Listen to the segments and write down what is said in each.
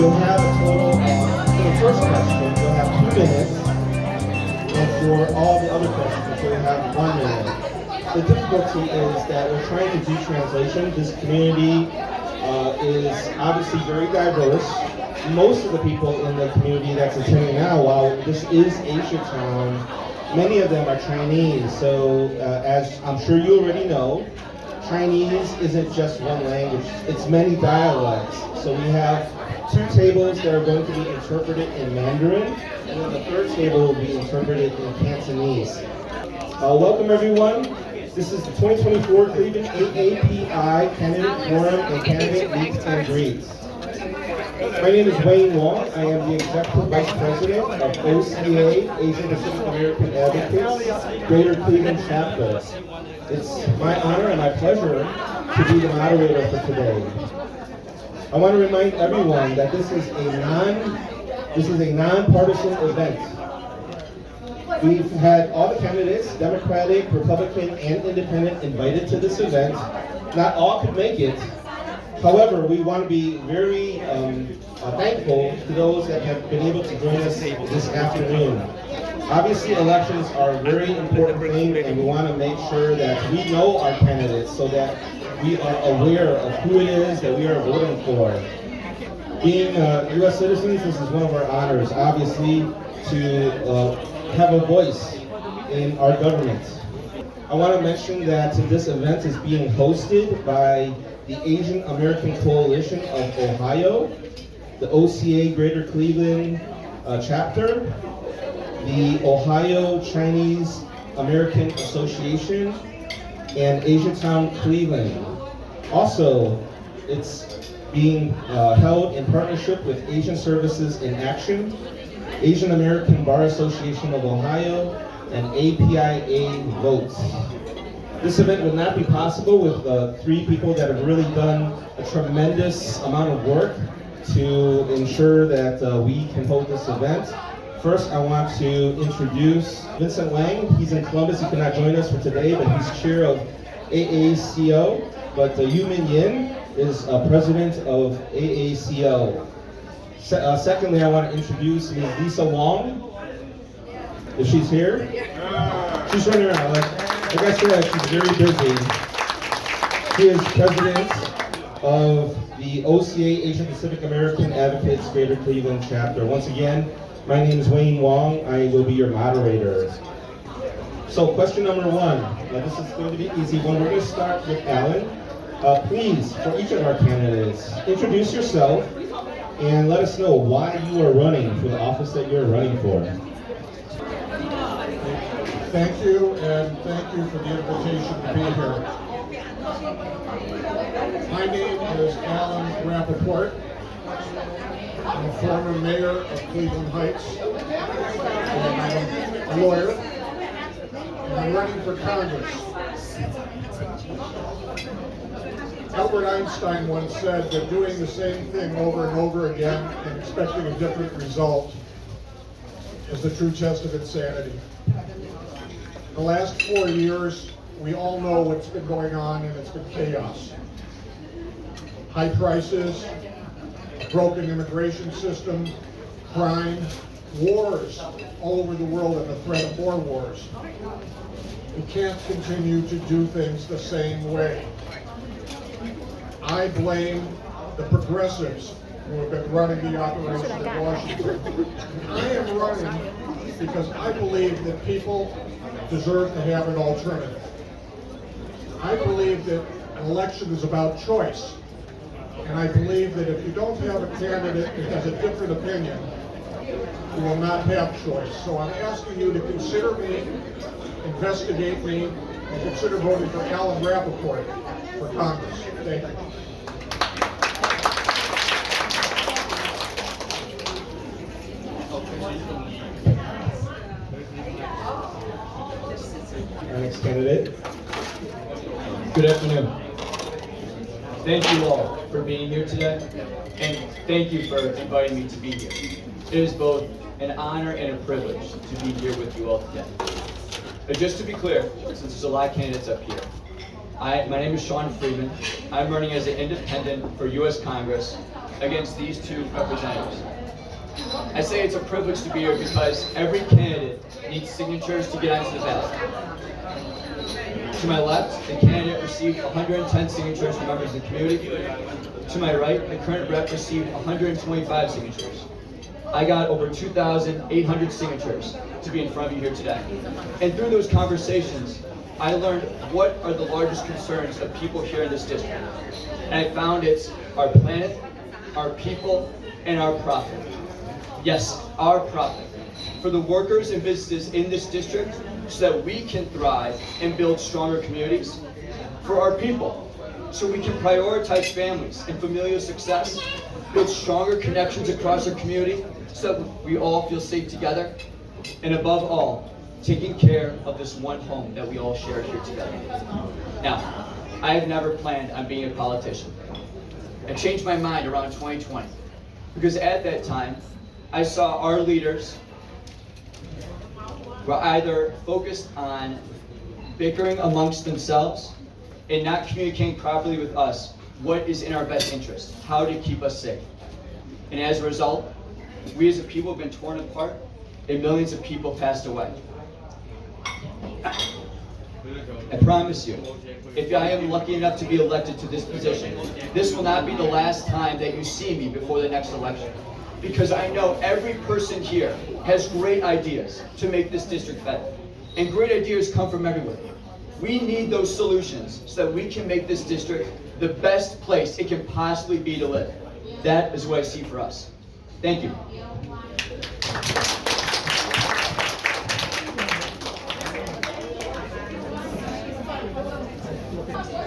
You'll have a total of, for the first question, you'll have 2 minutes, and for all the other questions, you'll have 1 minute. The difficulty is that we're trying to do translation. This community is obviously very diverse. Most of the people in the community that's attending now, while this is AsiaTown, many of them are Chinese. So as I'm sure you already know, Chinese isn't just one language, it's many dialects. So we have 2 tables that are going to be interpreted in Mandarin, and then the 3rd table will be interpreted in Cantonese. Welcome everyone. This is the 2024 Cleveland AAPI Candidate Forum and Candidate Meets and Greets. My name is Wayne Wong. I am the Executive Vice President of OCA, Asian Pacific American Advocates, Greater Cleveland Chapter. It's my honor and my pleasure to be the moderator for today. I want to remind everyone that this is a nonpartisan event. We've had all the candidates, Democratic, Republican, and Independent, invited to this event. Not all could make it. However, we want to be very thankful to those that have been able to join us this afternoon. Obviously, elections are a very important thing, and we want to make sure that we know our candidates so that we are aware of who it is that we are voting for. Being U.S. citizens, this is one of our honors, obviously, to have a voice in our government. I want to mention that this event is being hosted by the Asian American Coalition of Ohio, the OCA Greater Cleveland chapter, the Ohio Chinese American Association, and AsiaTown Cleveland. Also, it's being held in partnership with Asian Services in Action, Asian American Bar Association of Ohio, and APIA Votes. This event would not be possible with 3 people that have really done a tremendous amount of work to ensure that we can hold this event. First, I want to introduce Vincent Wang. He's in Columbus. He cannot join us for today, but he's chair of AACO. But Yu Min Yin is president of AACO. Secondly, I want to introduce Ms. Lisa Wong, if she's here. She's running around. Like I said, she's very busy. She is president of the OCA Asian Pacific American Advocates Greater Cleveland chapter. Once again, my name is Wayne Wong. I will be your moderator. So question number 1. Now this is going to be easy one. We're going to start with Alan. Please, for each of our candidates, introduce yourself and let us know why you are running for the office that you're running for. Thank you, and thank you for the invitation to be here. My name is Alan Rapoport. I'm a former mayor of Cleveland Heights, and I'm a lawyer, and I'm running for Congress. Albert Einstein once said that doing the same thing over and over again and expecting a different result is the true test of insanity. The last 4 years, we all know what's been going on, and it's been chaos. High prices, a broken immigration system, crime, wars all over the world, and the threat of more wars. We can't continue to do things the same way. I blame the progressives who have been running the operation in Washington. I am running because I believe that people deserve to have an alternative. I believe that an election is about choice. And I believe that if you don't have a candidate that has a different opinion, you will not have choice. So I'm asking you to consider me, investigate me, and consider voting for Alan Rapoport for Congress. Thank you. Our next candidate. Good afternoon. Thank you all for being here today, and thank you for inviting me to be here. It is both an honor and a privilege to be here with you all today. But just to be clear, since there's a lot of candidates up here, my name is Sean Freeman. I'm running as an independent for U.S. Congress, against these two representatives. I say it's a privilege to be here because every candidate needs signatures to get onto the ballot. To my left, the candidate received 110 signatures from members of the community. To my right, the current rep received 125 signatures. I got over 2,800 signatures to be in front of you here today. And through those conversations, I learned what are the largest concerns of people here in this district. And I found it's our planet, our people, and our profit. Yes, our profit. For the workers and businesses in this district so that we can thrive and build stronger communities. For our people, so we can prioritize families and familial success, build stronger connections across our community so that we all feel safe together. And above all, taking care of this one home that we all share here together. Now, I have never planned on being a politician. I changed my mind around 2020 because at that time, I saw our leaders were either focused on bickering amongst themselves and not communicating properly with us what is in our best interest, how to keep us safe. And as a result, we as a people have been torn apart and millions of people passed away. I promise you, if I am lucky enough to be elected to this position, this will not be the last time that you see me before the next election. Because I know every person here has great ideas to make this district better. And great ideas come from everywhere. We need those solutions so that we can make this district the best place it can possibly be to live. That is what I see for us. Thank you.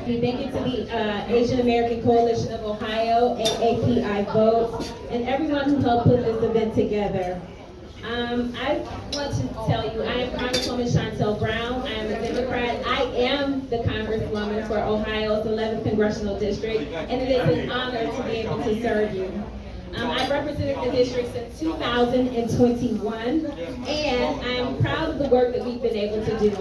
Thank you to the Asian American Coalition of Ohio, AAPI Vote, and everyone who helped put this event together. I want to tell you, I am Congresswoman Shontel Brown. I am a Democrat. I am the Congresswoman for Ohio's 11th Congressional District, and it is an honor to be able to serve you. I've represented the district since 2021, and I'm proud of the work that we've been able to do.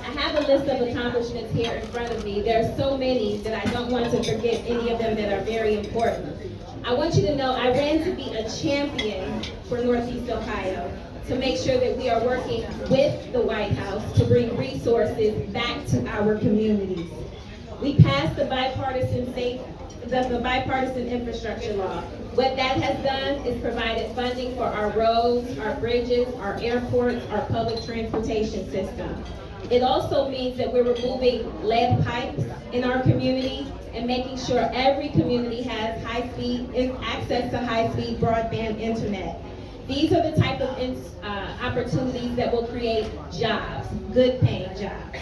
I have a list of accomplishments here in front of me. There are so many that I don't want to forget any of them that are very important. I want you to know I ran to be a champion for Northeast Ohio, to make sure that we are working with the White House to bring resources back to our communities. We passed the bipartisan infrastructure law. What that has done is provided funding for our roads, our bridges, our airports, our public transportation system. It also means that we're removing lead pipes in our community and making sure every community has access to high-speed broadband internet. These are the type of opportunities that will create jobs, good paying jobs.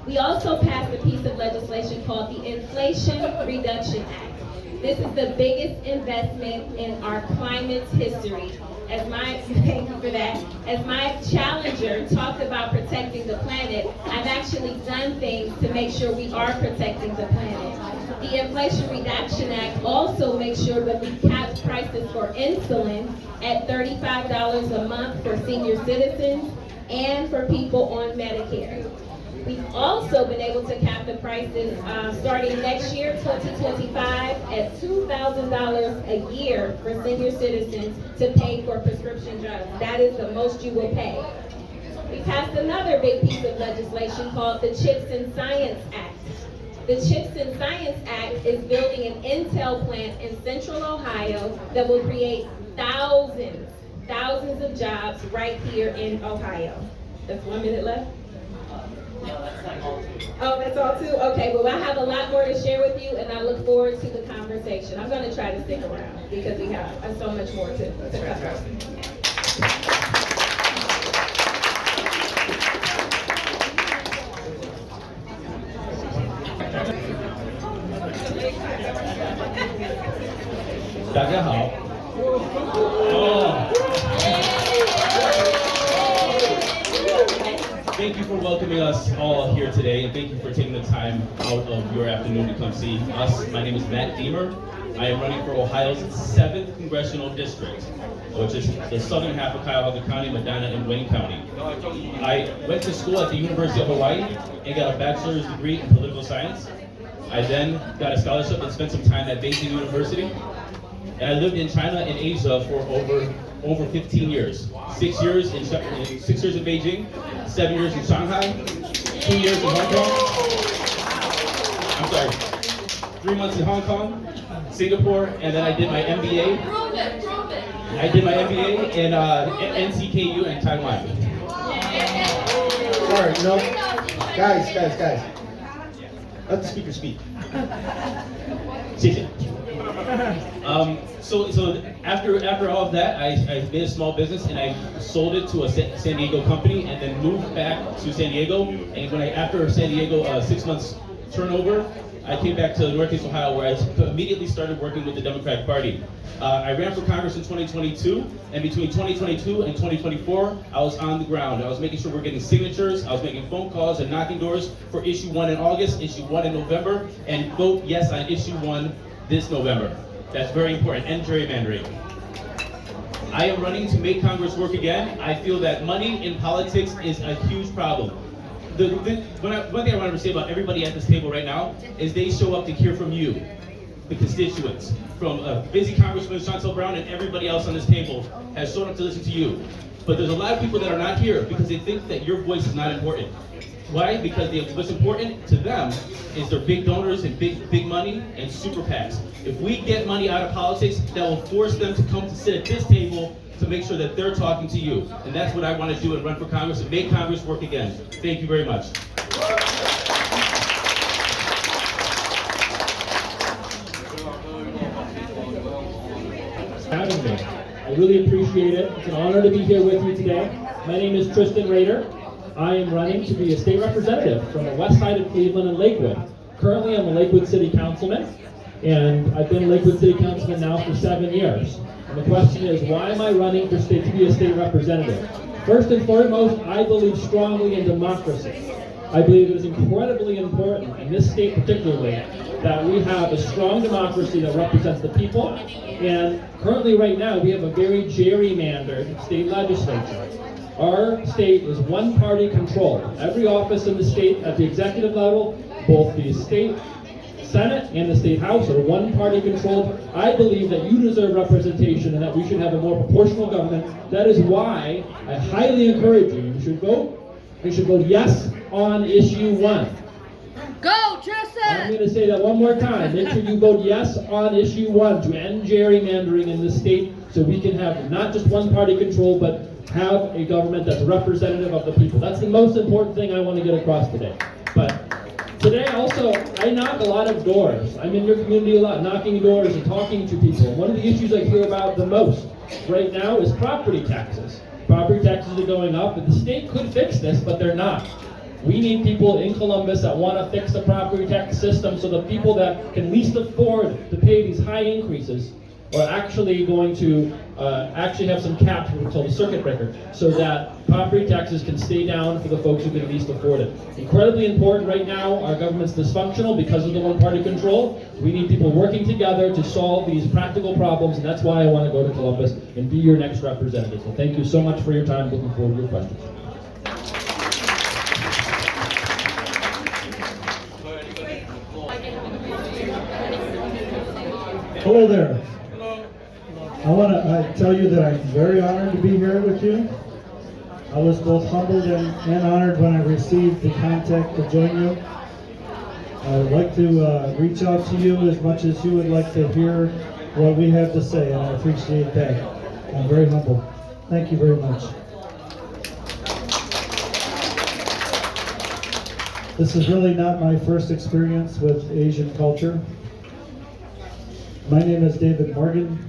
We also passed a piece of legislation called the Inflation Reduction Act. This is the biggest investment in our climate's history. Thank you for that. As my challenger talked about protecting the planet, I've actually done things to make sure we are protecting the planet. The Inflation Reduction Act also makes sure that we cap prices for insulin at $35 a month for senior citizens and for people on Medicare. We've also been able to cap the prices starting next year, 2025, at $2,000 a year for senior citizens to pay for prescription drugs. That is the most you will pay. We passed another big piece of legislation called the CHIPS and Science Act. The CHIPS and Science Act is building an Intel plant in Central Ohio that will create thousands of jobs right here in Ohio. That's 1 minute left. Oh, that's all too? Okay, well I have a lot more to share with you and I look forward to the conversation. I'm going to try to stick around because we have so much more to cover. Thank you for welcoming us all here today, and thank you for taking the time out of your afternoon to come see us. My name is Matt Diemer. I am running for Ohio's 7th Congressional District, which is the southern half of Cuyahoga County, Medina, and Wayne County. I went to school at the University of Hawaii and got a bachelor's degree in political science. I then got a scholarship and spent some time at Basin University. and I lived in China and Asia for over 15 years. 6 years in 6 years in Beijing, 7 years in Shanghai, 2 years in Hong Kong. I'm sorry, 3 months in Hong Kong, Singapore, and then I did my MBA. I did my MBA in NCKU in Taiwan. Sorry, no. Guys. Let the speaker speak. 谢谢. So after all of that, I made a small business and I sold it to a San Diego company and then moved back to San Diego. And after San Diego 6 months turnover, I came back to Northeast Ohio where I immediately started working with the Democratic Party. I ran for Congress in 2022, and between 2022 and 2024, I was on the ground. I was making sure we're getting signatures, I was making phone calls and knocking doors for issue 1 in August, issue 1 in November, and vote yes on issue 1 this November. That's very important, and gerrymandering. I am running to make Congress work again. I feel that money in politics is a huge problem. One thing I want to say about everybody at this table right now is they show up to hear from you, the constituents. From busy Congressman Shontel Brown and everybody else on this table has shown up to listen to you. But there's a lot of people that are not here because they think that your voice is not important. Why? Because what's important to them is their big donors and big money and super PACs. If we get money out of politics, that will force them to come to sit at this table to make sure that they're talking to you. And that's what I want to do and run for Congress and make Congress work again. Thank you very much. Having me. I really appreciate it. It's an honor to be here with you today. My name is Tristan Rader. I am running to be a state representative from the west side of Cleveland and Lakewood. Currently, I'm a Lakewood City Councilman, and I've been a Lakewood City Councilman now for 7 years. And the question is, why am I running to be a state representative? First and foremost, I believe strongly in democracy. I believe it is incredibly important, in this state particularly, that we have a strong democracy that represents the people. And currently right now, we have a very gerrymandered state legislature. Our state is one-party control. Every office in the state at the executive level, both the state Senate and the State House are one-party controlled. I believe that you deserve representation and that we should have a more proportional government. That is why I highly encourage you. You should vote. You should vote yes on issue 1. Go, Tristan! I'm going to say that one more time. Make sure you vote yes on issue 1 to end gerrymandering in the state so we can have not just one-party control, but have a government that's representative of the people. That's the most important thing I want to get across today. But today also, I knock a lot of doors. I'm in your community a lot, knocking doors and talking to people. One of the issues I hear about the most right now is property taxes. Property taxes are going up, and the state could fix this, but they're not. We need people in Columbus that want to fix the property tax system so the people that can least afford to pay these high increases are actually going to actually have some caps, what we call the circuit breaker, so that property taxes can stay down for the folks who can least afford it. Incredibly important right now, our government's dysfunctional because of the one-party control. We need people working together to solve these practical problems, and that's why I want to go to Columbus and be your next representative. So thank you so much for your time. Looking forward to your questions. Hello there. I want to tell you that I'm very honored to be here with you. I was both humbled and honored when I received the contact to join you. I would like to reach out to you as much as you would like to hear what we have to say, and I appreciate that. I'm very humbled. Thank you very much. This is really not my first experience with Asian culture. My name is David Morgan.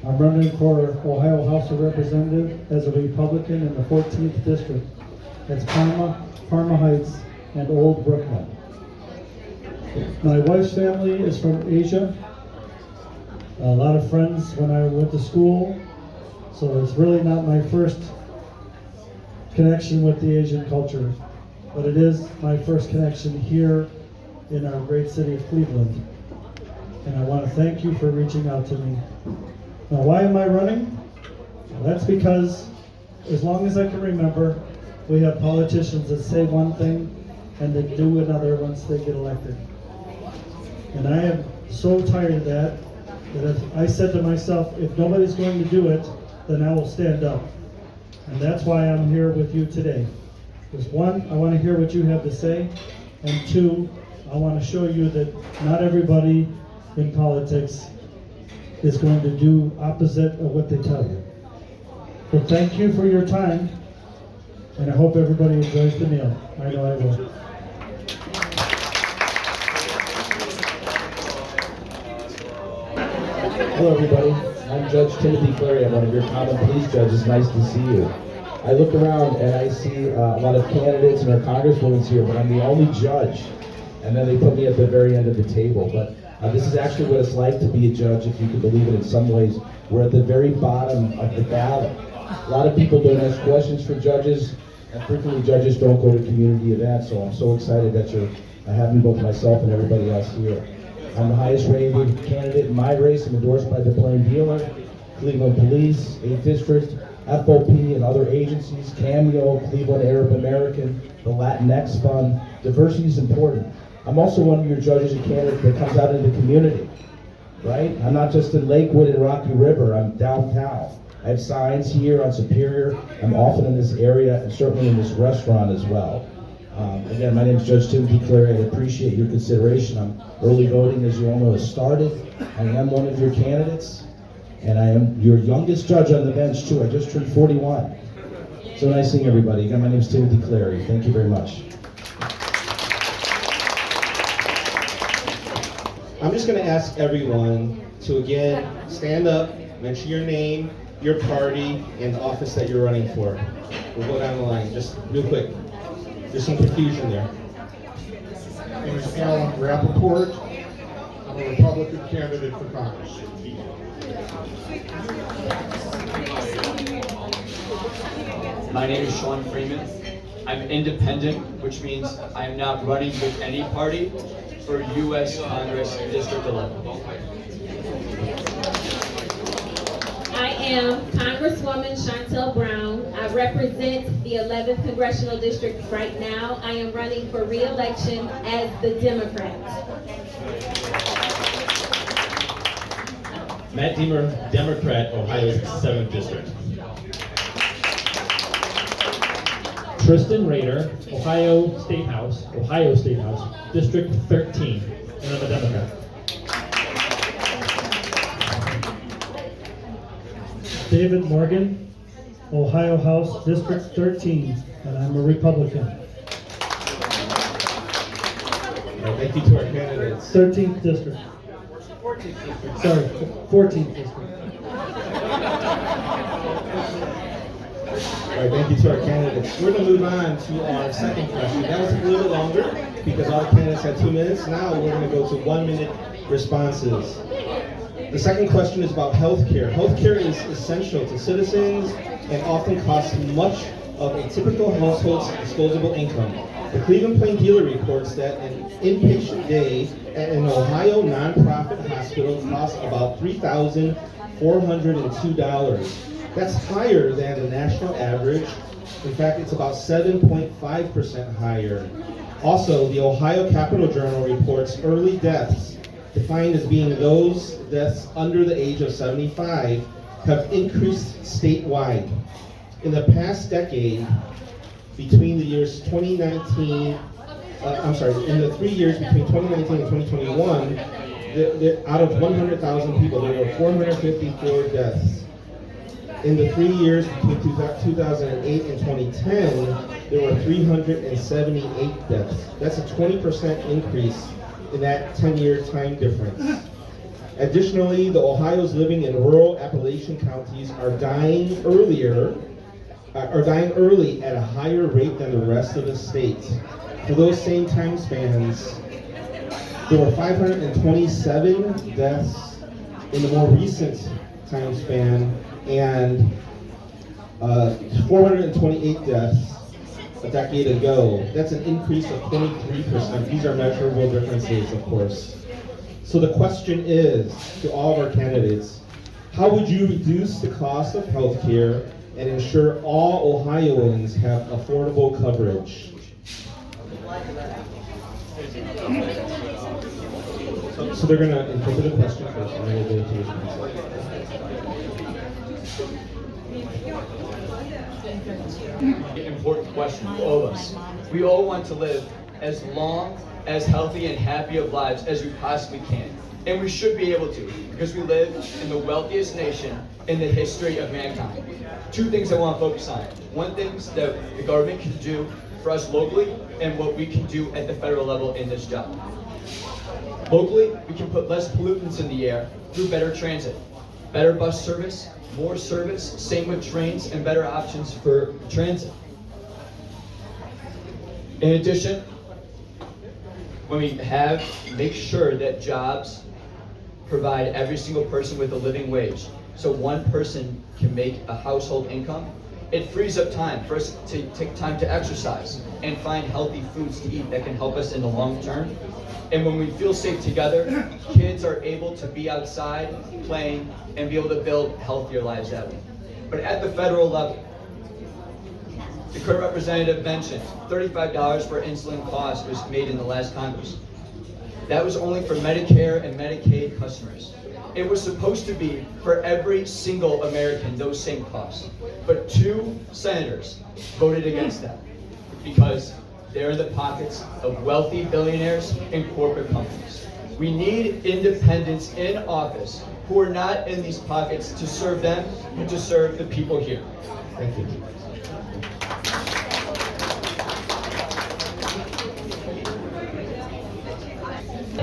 I'm running for Ohio House of Representatives as a Republican in the 14th District. That's Parma Heights, and Old Brookline. My wife's family is from Asia. A lot of friends when I went to school, so it's really not my first connection with the Asian culture, but it is my first connection here in our great city of Cleveland. And I want to thank you for reaching out to me. Now, why am I running? Well, that's because, as long as I can remember, we have politicians that say one thing and they do another once they get elected. And I am so tired of that. that if I said to myself, if nobody's going to do it, then I will stand up. And that's why I'm here with you today. Because one, I want to hear what you have to say, and two, I want to show you that not everybody in politics is going to do opposite of what they tell you. So thank you for your time, and I hope everybody enjoys the meal. I know I will. Hello everybody, I'm Judge Timothy Clary. I'm one of your common police judges. Nice to see you. I look around and I see a lot of candidates and our congresswomen's here, but I'm the only judge. And then they put me at the very end of the table. But this is actually what it's like to be a judge, if you can believe it in some ways. We're at the very bottom of the ballot. A lot of people don't ask questions for judges, and frequently judges don't go to community events, so I'm so excited that you're having both myself and everybody else here. I'm the highest rated candidate in my race. I'm endorsed by the Plain Dealer, Cleveland Police, 8th District, FOP, and other agencies, Cameo, Cleveland Arab American, the Latinx Fund. Diversity is important. I'm also one of your judges and candidates that comes out in the community, right? I'm not just in Lakewood and Rocky River, I'm downtown. I have signs here on Superior. I'm often in this area and certainly in this restaurant as well. Again, my name is Judge Timothy Clary. I appreciate your consideration. Early voting, as you all know, has started. I am one of your candidates, and I am your youngest judge on the bench, too. I just turned 41. So nice seeing everybody. Again, my name is Timothy Clary. Thank you very much. I'm just going to ask everyone to, again, stand up, mention your name, your party, and the office that you're running for. We'll go down the line, just real quick. There's some confusion there. My name is Alan Rapoport. I'm a Republican candidate for Congress. My name is Sean Freeman. I'm independent, which means I'm not running with any party for U.S. Congress District 11. I am Congresswoman Shontel Brown. I represent the 11th Congressional District right now. I am running for re-election as the Democrat. Matt Diemer, Democrat, Ohio's 7th District. Tristan Rader, Ohio State House, District 13, and I'm a Democrat. David Morgan, Ohio House, District 13, and I'm a Republican. All right, thank you to our candidates. 13th District. Sorry, 14th District. All right, thank you to our candidates. We're going to move on to our second question. That was a little bit longer because all the candidates had 2 minutes. Now we're going to go to 1 minute responses. The second question is about healthcare. Healthcare is essential to citizens and often costs much of a typical household's disposable income. The Cleveland Plain Dealer reports that an inpatient day at an Ohio nonprofit hospital costs about $3,402. That's higher than the national average. In fact, it's about 7.5% higher. Also, the Ohio Capital Journal reports early deaths, defined as being those deaths under the age of 75, have increased statewide. In the past decade, between the years 2019, in the 3 years between 2019 and 2021, out of 100,000 people, there were 454 deaths. In the 3 years between 2008 and 2010, there were 378 deaths. That's a 20% increase in that 10-year time difference. Additionally, the Ohio's living in rural Appalachian counties are dying early at a higher rate than the rest of the state. For those same time spans, there were 527 deaths in the more recent time span and 428 deaths a decade ago. That's an increase of 23%. These are measurable differences, of course. So the question is, to all of our candidates, how would you reduce the cost of health care and ensure all Ohioans have affordable coverage? So they're going to interpret a question first, and then we'll go to response. Important question for all of us. We all want to live as long, as healthy and happy of lives as we possibly can. And we should be able to, because we live in the wealthiest nation in the history of mankind. Two things I want to focus on. One thing that the government can do for us locally, and what we can do at the federal level in this job. Locally, we can put less pollutants in the air through better transit, better bus service, more service, same with trains, and better options for transit. In addition, when we make sure that jobs provide every single person with a living wage, so one person can make a household income, it frees up time for us to take time to exercise and find healthy foods to eat that can help us in the long term. And when we feel safe together, kids are able to be outside playing and be able to build healthier lives that way. But at the federal level, the current representative mentioned $35 for insulin cost was made in the last Congress. That was only for Medicare and Medicaid customers. It was supposed to be for every single American, those same costs. But 2 senators voted against that because they're in the pockets of wealthy billionaires and corporate companies. We need independents in office who are not in these pockets to serve them, but to serve the people here. Thank you.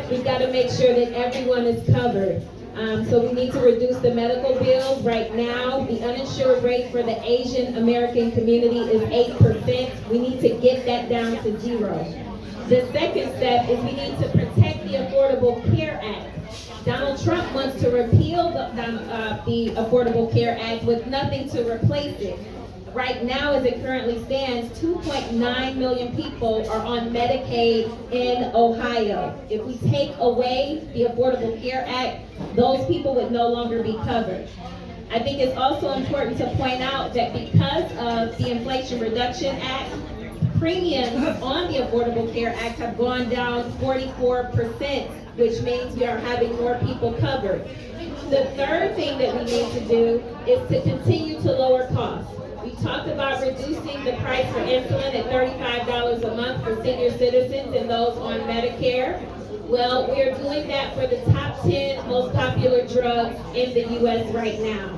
We've got to make sure that everyone is covered. So we need to reduce the medical bills. Right now, the uninsured rate for the Asian American community is 8%. We need to get that down to 0. The second step is we need to protect the Affordable Care Act. Donald Trump wants to repeal the Affordable Care Act with nothing to replace it. Right now, as it currently stands, 2.9 million people are on Medicaid in Ohio. If we take away the Affordable Care Act, those people would no longer be covered. I think it's also important to point out that because of the Inflation Reduction Act, premiums on the Affordable Care Act have gone down 44%, which means we are having more people covered. The third thing that we need to do is to continue to lower costs. We talked about reducing the price for insulin at $35 a month for senior citizens and those on Medicare. Well, we are doing that for the top 10 most popular drugs in the U.S. right now.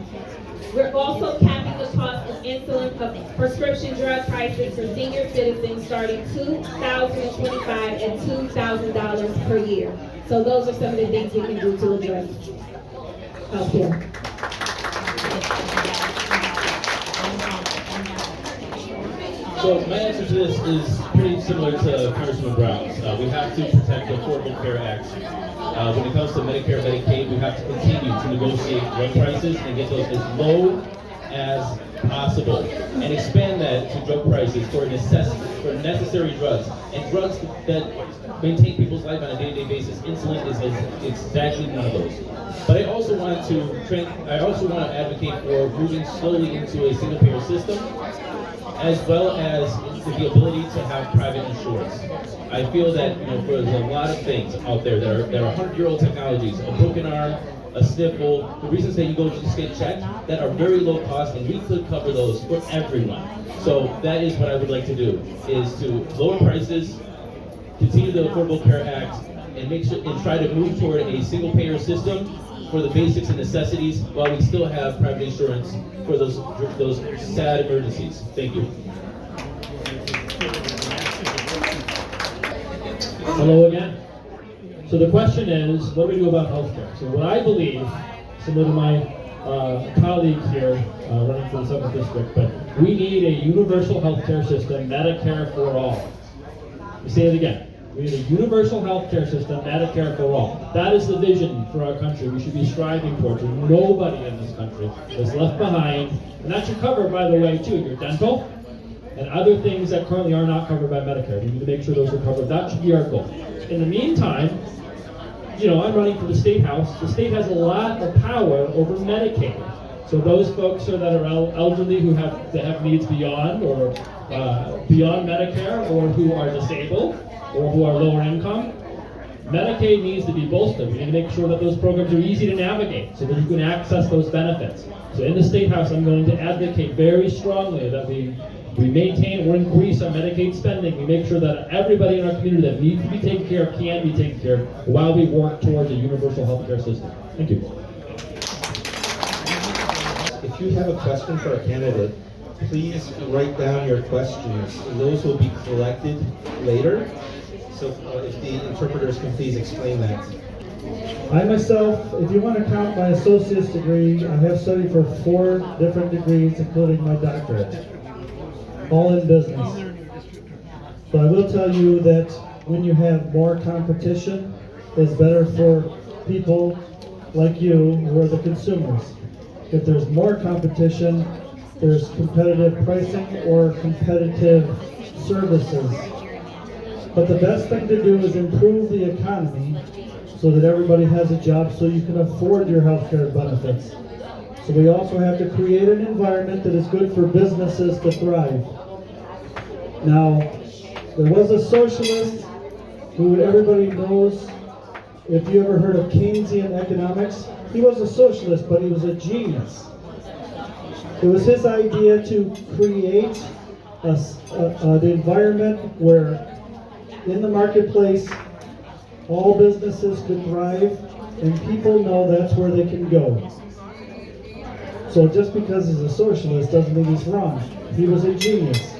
We're also capping the cost of insulin of prescription drug prices for senior citizens starting 2025 at $2,000 per year. So those are some of the things we can do to address healthcare. So my answer to this is pretty similar to Congressman Brown's. We have to protect the Affordable Care Act. When it comes to Medicare, Medicaid, we have to continue to negotiate drug prices and get those as low as possible, and expand that to drug prices for necessary drugs and drugs that maintain people's life on a day-to-day basis. Insulin is exactly one of those. But I also want to advocate for moving slowly into a single-payer system, as well as the ability to have private insurance. I feel that there's a lot of things out there that are 100-year-old technologies, a broken arm, a sniffle, the reasons that you go to just get checked, that are very low cost, and we could cover those for everyone. So that is what I would like to do, is to lower prices, continue the Affordable Care Act, and try to move toward a single-payer system for the basics and necessities, while we still have private insurance for those sad emergencies. Thank you. Hello again. So the question is, what do we do about healthcare? So what I believe, similar to my colleague here running for the 7th district, but we need a universal healthcare system, Medicare for all. Let me say it again. We need a universal healthcare system, Medicare for all. That is the vision for our country. We should be striving towards it. Nobody in this country is left behind. And that should cover, by the way, too, your dental and other things that currently are not covered by Medicare. We need to make sure those are covered. That should be our goal. In the meantime, I'm running for the State House. The state has a lot of power over Medicaid. So those folks that are elderly who have needs beyond beyond Medicare, or who are disabled, or who are lower income, Medicaid needs to be bolstered. We need to make sure that those programs are easy to navigate so that you can access those benefits. So in the State House, I'm going to advocate very strongly that we maintain or increase our Medicaid spending. We make sure that everybody in our community that needs to be taken care of can be taken care of while we work towards a universal health care system. Thank you. If you have a question for a candidate, please write down your questions. Those will be collected later. So if the interpreters can please explain that. I myself, if you want to count my associate's degree, I have studied for 4 different degrees, including my doctorate, all in business. So I will tell you that when you have more competition, it's better for people like you who are the consumers. If there's more competition, there's competitive pricing or competitive services. But the best thing to do is improve the economy so that everybody has a job so you can afford your health care benefits. So we also have to create an environment that is good for businesses to thrive. Now, there was a socialist who everybody knows, if you ever heard of Keynesian economics, he was a socialist, but he was a genius. It was his idea to create an environment where in the marketplace all businesses could thrive and people know that's where they can go. So just because he's a socialist doesn't mean he's wrong. He was a genius.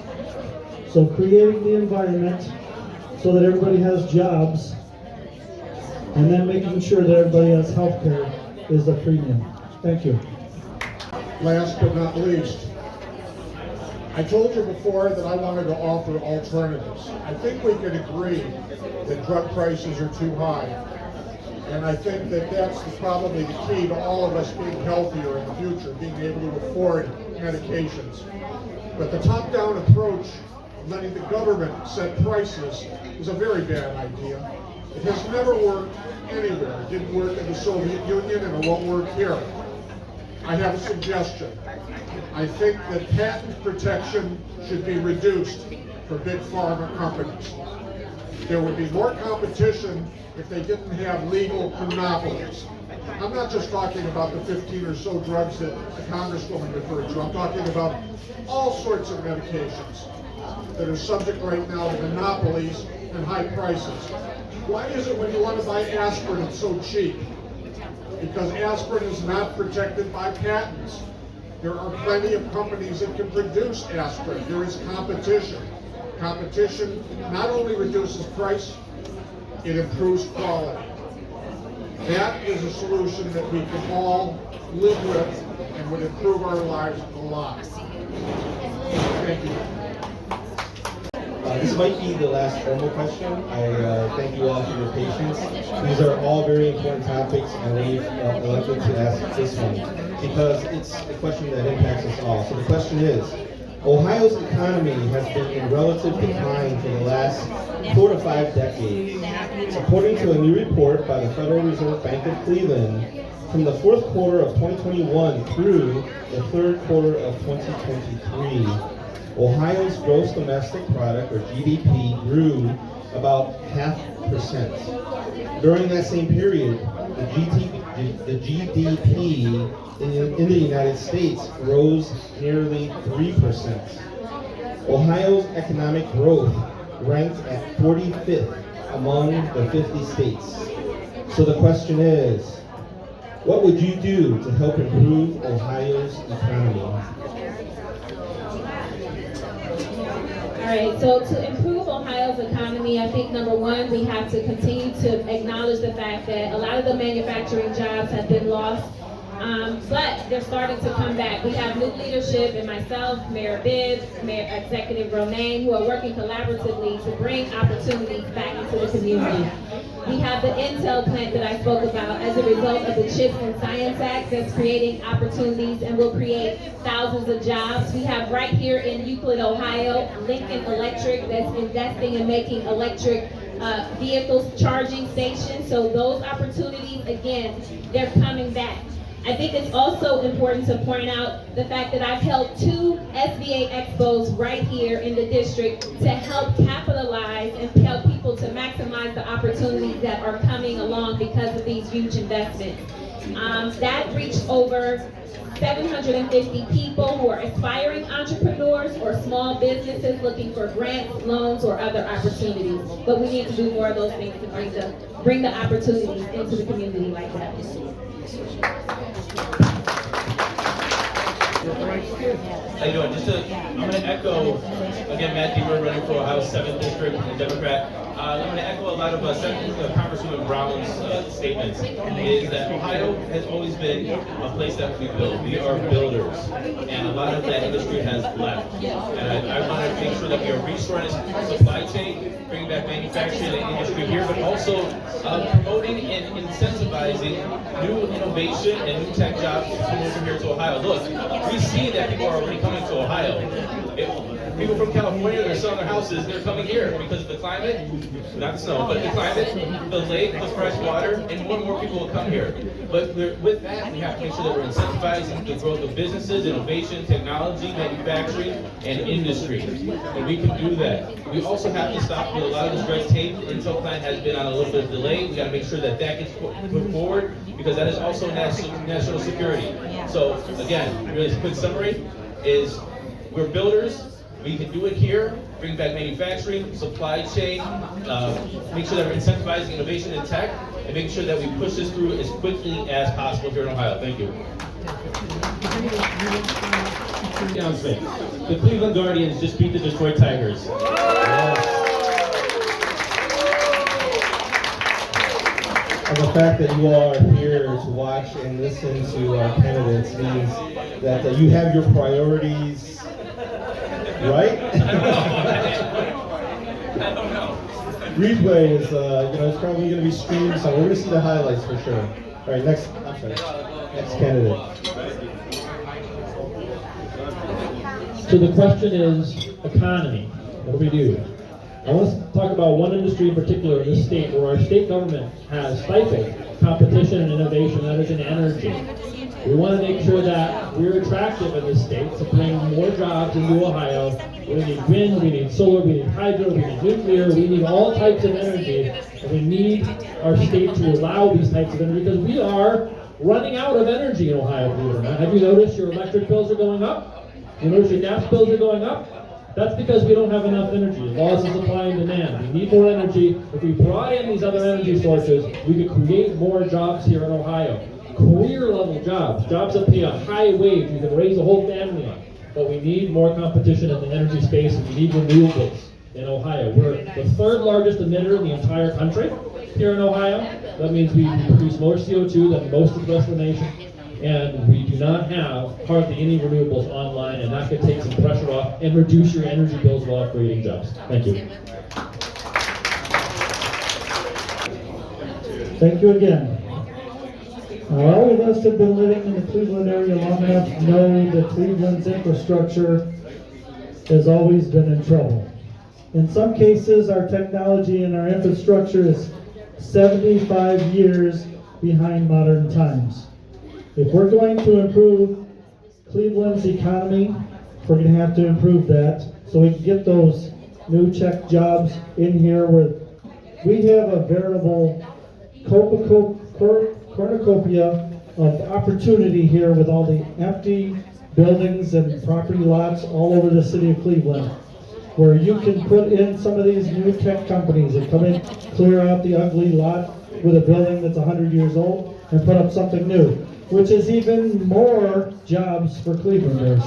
So creating the environment so that everybody has jobs and then making sure that everybody has health care is a premium. Thank you. Last but not least, I told you before that I wanted to offer alternatives. I think we can agree that drug prices are too high. And I think that that's probably the key to all of us being healthier in the future, being able to afford medications. But the top-down approach of letting the government set prices is a very bad idea. It has never worked anywhere. It didn't work in the Soviet Union and it won't work here. I have a suggestion. I think that patent protection should be reduced for big pharma companies. There would be more competition if they didn't have legal monopolies. I'm not just talking about the 15 or so drugs that the Congresswoman referred to. I'm talking about all sorts of medications that are subject right now to monopolies and high prices. Why is it when you want to buy aspirin it's so cheap? Because aspirin is not protected by patents. There are plenty of companies that can produce aspirin. There is competition. Competition not only reduces price, it improves quality. That is a solution that we can all live with and would improve our lives a lot. Thank you. This might be the last formal question. I thank you all for your patience. These are all very important topics, and we've elected to ask this one because it's a question that impacts us all. So the question is, Ohio's economy has been in relative decline for the last 4 to 5 decades. According to a new report by the Federal Reserve Bank of Cleveland, from the 4th quarter of 2021 through the 3rd quarter of 2023, Ohio's gross domestic product, or GDP, grew about 0.5%. During that same period, the GDP in the United States rose nearly 3%. Ohio's economic growth ranked at 45th among the 50 states. So the question is, what would you do to help improve Ohio's economy? All right, so to improve Ohio's economy, I think number one, we have to continue to acknowledge the fact that a lot of the manufacturing jobs have been lost, but they're starting to come back. We have new leadership in myself, Mayor Bibb, Mayor Executive Romaine, who are working collaboratively to bring opportunities back into the community. We have the Intel plant that I spoke about as a result of the CHIPS and Science Act that's creating opportunities and will create thousands of jobs. We have right here in Euclid, Ohio, Lincoln Electric that's investing in making electric vehicles charging stations. So those opportunities, again, they're coming back. I think it's also important to point out the fact that I've held 2 SBA expos right here in the district to help capitalize and help people people to maximize the opportunities that are coming along because of these huge investments. That reached over 750 people who are aspiring entrepreneurs or small businesses looking for grants, loans, or other opportunities. But we need to do more of those things to bring the opportunities into the community like that. How you doing? I'm going to echo, again, Matt Diemer running for Ohio's 7th District, Democrat. I'm going to echo a lot of Congresswoman Brown's statements, is that Ohio has always been a place that we build. We are builders, and a lot of that industry has left. And I want to make sure that we are restoring supply chain, bringing back manufacturing and industry here, but also promoting and incentivizing new innovation and new tech jobs to come over here to Ohio. Look, we see that people are already coming to Ohio. People from California, they're selling their houses, they're coming here because of the climate, not the snow, but the climate, the lake, the fresh water, and more people will come here. But with that, we have to make sure that we're incentivizing the growth of businesses, innovation, technology, manufacturing, and industry. And we can do that. We also have to stop with a lot of this red tape. The Intel plan has been on a little bit of delay. We got to make sure that that gets put forward, because that is also national security. So again, really a quick summary is we're builders. We can do it here, bring back manufacturing, supply chain, make sure that we're incentivizing innovation in tech, and making sure that we push this through as quickly as possible here in Ohio. Thank you. Announcement. The Cleveland Guardians just beat the Detroit Tigers. And the fact that you all are here to watch and listen to our candidates means that you have your priorities right? I don't know. Replay is, it's probably going to be streamed, so we're going to see the highlights for sure. All right, next candidate. So the question is economy. What do we do? I want to talk about one industry in particular in this state where our state government has stifled competition and innovation, that is in energy. We want to make sure that we're attractive in this state to bring more jobs into Ohio. We need wind, we need solar, we need hydro, we need nuclear, we need all types of energy. And we need our state to allow these types of energy because we are running out of energy in Ohio, believe it or not. Have you noticed your electric bills are going up? You notice your gas bills are going up? That's because we don't have enough energy. Laws of supply and demand. We need more energy. If we brought in these other energy sources, we could create more jobs here in Ohio. Career-level jobs, jobs that pay a high wage, you can raise a whole family on. But we need more competition in the energy space, and we need renewables in Ohio. We're the third largest emitter in the entire country here in Ohio. That means we produce more CO2 than most of the rest of the nation, and we do not have hardly any renewables online, and that could take some pressure off and reduce your energy bills while creating jobs. Thank you. Thank you again. All of us have been living in the Cleveland area long enough to know that Cleveland's infrastructure has always been in trouble. In some cases, our technology and our infrastructure is 75 years behind modern times. If we're going to improve Cleveland's economy, we're going to have to improve that so we can get those new tech jobs in here where we have a veritable cornucopia of opportunity here with all the empty buildings and property lots all over the city of Cleveland, where you can put in some of these new tech companies that come in, clear out the ugly lot with a building that's 100 years old and put up something new, which is even more jobs for Clevelanders.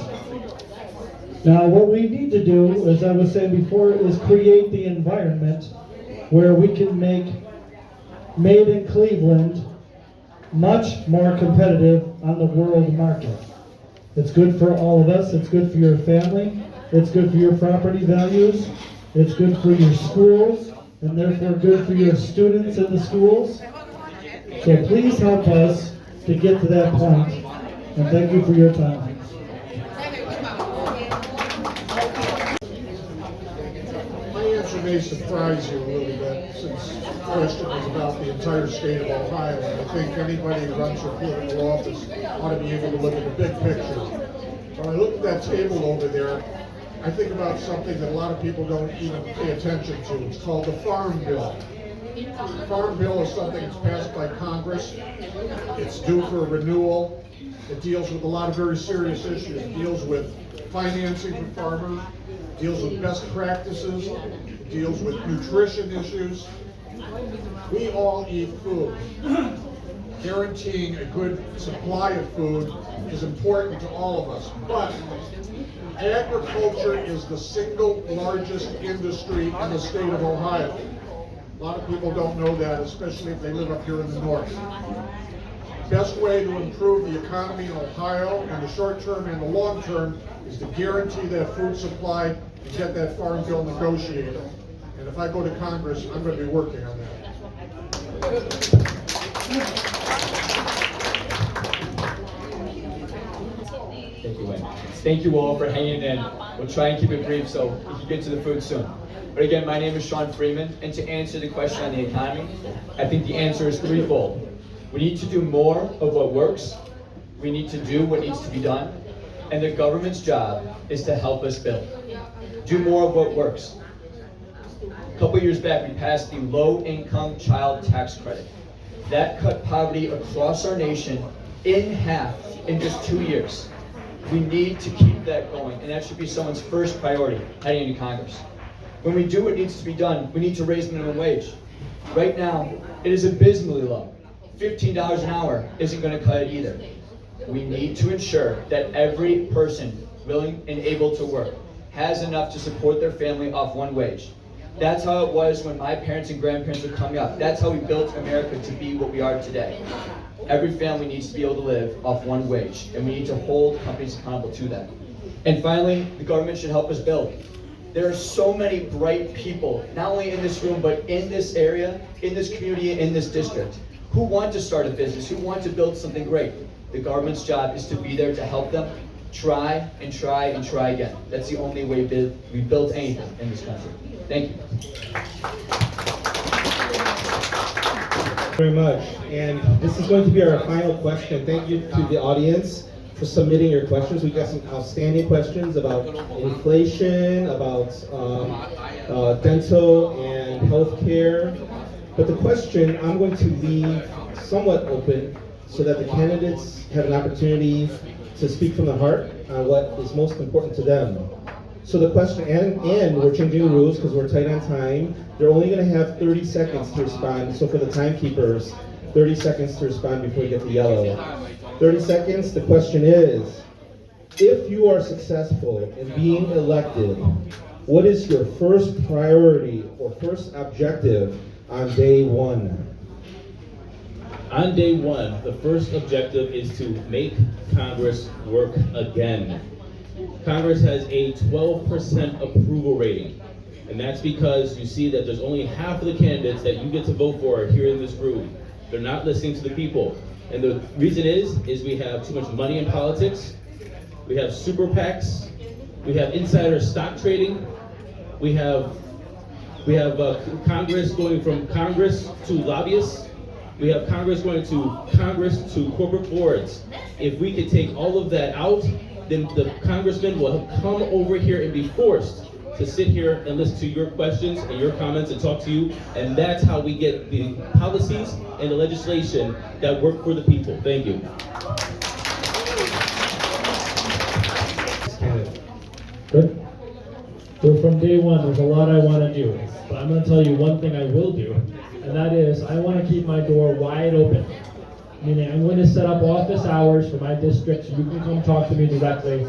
Now, what we need to do, as I was saying before, is create the environment where we can make made in Cleveland much more competitive on the world market. It's good for all of us. It's good for your family. It's good for your property values. It's good for your schools, and therefore good for your students in the schools. So please help us to get to that point, and thank you for your time. My answer may surprise you a little bit, since the question is about the entire state of Ohio, and I think anybody who runs for political office ought to be able to look at the big picture. When I look at that table over there, I think about something that a lot of people don't even pay attention to. It's called the Farm Bill. The Farm Bill is something that's passed by Congress. It's due for renewal. It deals with a lot of very serious issues. It deals with financing for farmers, it deals with best practices, it deals with nutrition issues. We all eat food. Guaranteeing a good supply of food is important to all of us. But agriculture is the single largest industry in the state of Ohio. A lot of people don't know that, especially if they live up here in the north. Best way to improve the economy in Ohio in the short term and the long term is to guarantee that food supply and get that farm bill negotiated. And if I go to Congress, I'm going to be working on that. Thank you, Wayne. Thank you all for hanging in. We'll try and keep it brief so we can get to the food soon. But again, my name is Sean Freeman, and to answer the question on the economy, I think the answer is threefold. We need to do more of what works, we need to do what needs to be done, and the government's job is to help us build. Do more of what works. A couple years back, we passed the low-income child tax credit. That cut poverty across our nation in half in just 2 years. We need to keep that going, and that should be someone's first priority heading into Congress. When we do what needs to be done, we need to raise minimum wage. Right now, it is abysmally low. $15 an hour isn't going to cut it either. We need to ensure that every person willing and able to work has enough to support their family off one wage. That's how it was when my parents and grandparents were coming up. That's how we built America to be what we are today. Every family needs to be able to live off one wage, and we need to hold companies accountable to that. And finally, the government should help us build. There are so many bright people, not only in this room, but in this area, in this community, in this district, who want to start a business, who want to build something great. The government's job is to be there to help them try and try and try again. That's the only way we build anything in this country. Thank you. Very much. And this is going to be our final question. Thank you to the audience for submitting your questions. We got some outstanding questions about inflation, about dental and healthcare. But the question I'm going to leave somewhat open so that the candidates have an opportunity to speak from the heart on what is most important to them. So the question, and we're changing the rules because we're tight on time. They're only going to have 30 seconds to respond. So for the timekeepers, 30 seconds to respond before you get the yellow. 30 seconds, the question is, if you are successful in being elected, what is your first priority or first objective on day one? On day one, the first objective is to make Congress work again. Congress has a 12% approval rating, and that's because you see that there's only half of the candidates that you get to vote for here in this room. They're not listening to the people. And the reason is we have too much money in politics, we have super PACs, we have insider stock trading, we have Congress going from Congress to lobbyists, we have Congress going to Congress to corporate boards. If we could take all of that out, then the congressman will come over here and be forced to sit here and listen to your questions and your comments and talk to you, and that's how we get the policies and the legislation that work for the people. Thank you. Good. So from day one, there's a lot I want to do, but I'm going to tell you one thing I will do, and that is I want to keep my door wide open. Meaning I'm going to set up office hours for my district so you can come talk to me directly.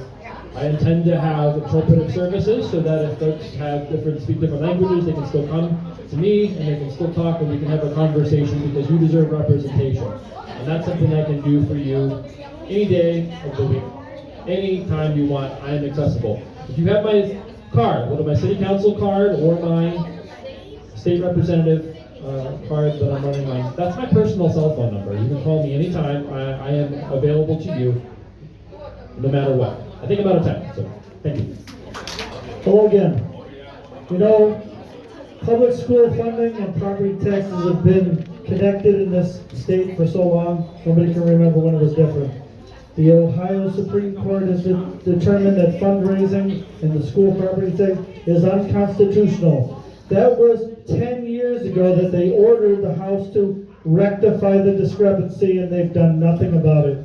I intend to have interpretive services so that if folks speak different languages, they can still come to me and they can still talk and we can have a conversation because you deserve representation. And that's something I can do for you any day of the week. Any time you want, I am accessible. If you have my card, whether my city council card or my state representative card that I'm running on, that's my personal cell phone number. You can call me anytime. I am available to you no matter what. I think I'm out of time, so thank you. Hello again. You know, public school funding and property taxes have been connected in this state for so long, nobody can remember when it was different. The Ohio Supreme Court has determined that fundraising in the school property tax is unconstitutional. That was 10 years ago that they ordered the House to rectify the discrepancy, and they've done nothing about it.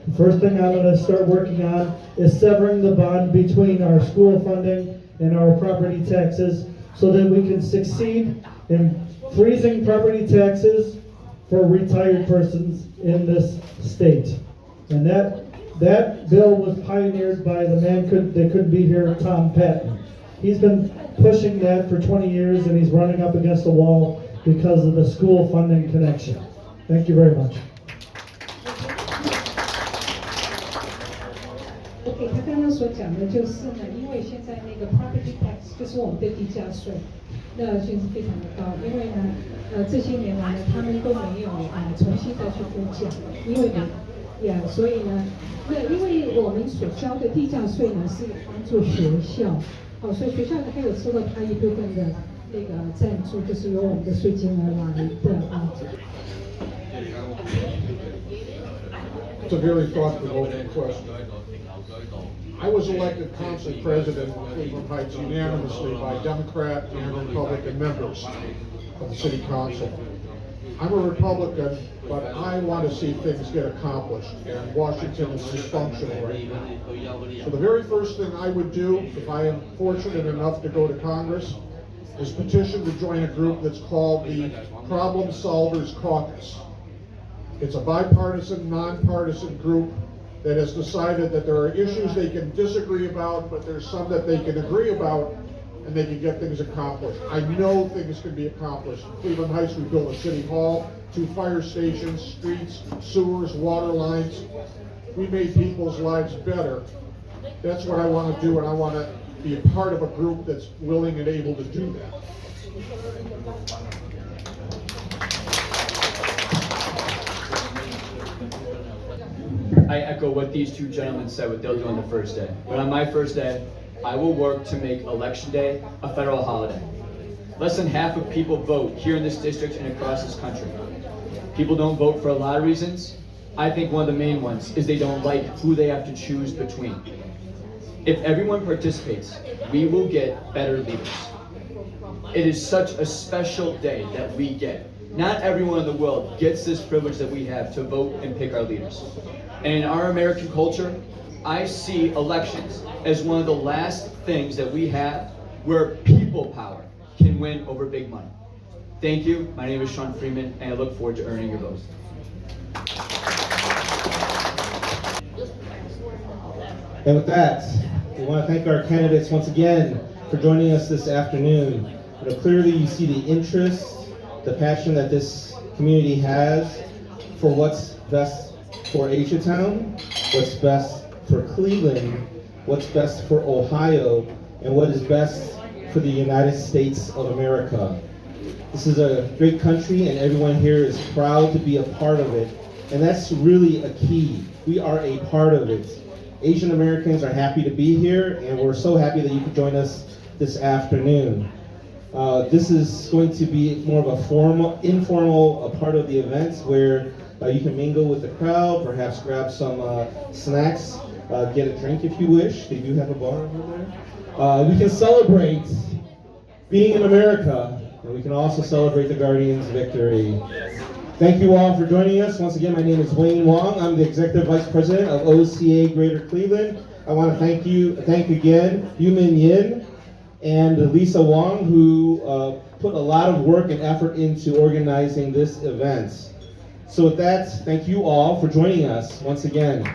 The first thing I'm going to start working on is severing the bond between our school funding and our property taxes so that we can succeed in freezing property taxes for retired persons in this state. And that bill was pioneered by the man that couldn't be here, Tom Patton. He's been pushing that for 20 years, and he's running up against a wall because of the school funding connection. Thank you very much. OK， 他刚刚所讲的就是呢，因为现在那个 property tax 就是我们的地价税，那现在非常的高，因为呢，这些年来呢，他们都没有重新再去估价，因为所以呢，因为我们所交的地价税呢是帮助学校，所以学校呢还有收到它一部分的那个赞助，就是由我们的税金而来的It's a very thought-provoking question. I was elected council president in Cleveland Heights unanimously by Democrat and Republican members of the city council. I'm a Republican, but I want to see things get accomplished, and Washington is dysfunctional right now. So the very first thing I would do, if I am fortunate enough to go to Congress, is petition to join a group that's called the Problem Solvers Caucus. It's a bipartisan, nonpartisan group that has decided that there are issues they can disagree about, but there's some that they can agree about, and they can get things accomplished. I know things can be accomplished. In Cleveland Heights, we built a city hall, 2 fire stations, streets, sewers, water lines. We made people's lives better. That's what I want to do, and I want to be a part of a group that's willing and able to do that. I echo what these two gentlemen said, what they'll do on the first day. But on my first day, I will work to make Election Day a federal holiday. Less than half of people vote here in this district and across this country. People don't vote for a lot of reasons. I think one of the main ones is they don't like who they have to choose between. If everyone participates, we will get better leaders. It is such a special day that we get. Not everyone in the world gets this privilege that we have to vote and pick our leaders. And in our American culture, I see elections as one of the last things that we have where people power can win over big money. Thank you. My name is Sean Freeman, and I look forward to earning your votes. And with that, we want to thank our candidates once again for joining us this afternoon. Clearly you see the interest, the passion that this community has for what's best for AsiaTown, what's best for Cleveland, what's best for Ohio, and what is best for the United States of America. This is a great country, and everyone here is proud to be a part of it. And that's really a key. We are a part of it. Asian Americans are happy to be here, and we're so happy that you could join us this afternoon. This is going to be more of a informal part of the event where you can mingle with the crowd, perhaps grab some snacks, get a drink if you wish. They do have a bar over there. We can celebrate being in America, and we can also celebrate the Guardians' victory. Thank you all for joining us. Once again, my name is Wayne Wong. I'm the Executive Vice President of OCA Greater Cleveland. I want to thank again Yumin Yin and Lisa Wong, who put a lot of work and effort into organizing this event. So with that, thank you all for joining us once again.